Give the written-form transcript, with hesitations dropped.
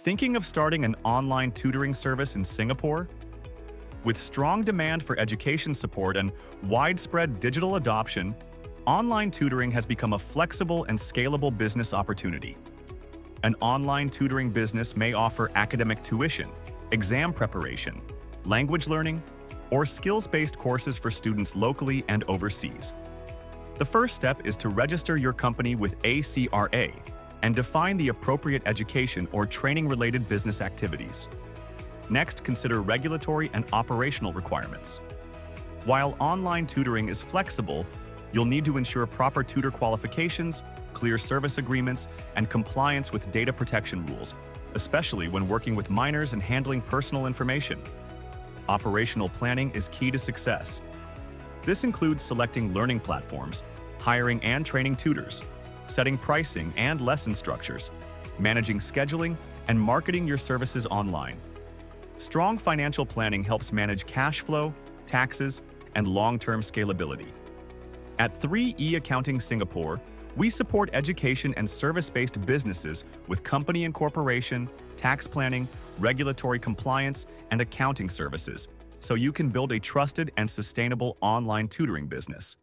Thinking of starting an online tutoring service in Singapore? With strong demand for education support and widespread digital adoption, online tutoring has become a flexible and scalable business opportunity. An online tutoring business may offer academic tuition, exam preparation, language learning, or skills-based courses for students locally and overseas. The first step is to register your company with ACRA and define the appropriate education or training-related business activities. Next, consider regulatory and operational requirements. While online tutoring is flexible, you'll need to ensure proper tutor qualifications, clear service agreements, and compliance with data protection rules, especially when working with minors and handling personal information. Operational planning is key to success. This includes selecting learning platforms, hiring and training tutors, setting pricing and lesson structures, managing scheduling, and marketing your services online. Strong financial planning helps manage cash flow, taxes, and long-term scalability. At 3E Accounting Singapore, we support education and service-based businesses with company incorporation, tax planning, regulatory compliance, and accounting services, so you can build a trusted and sustainable online tutoring business.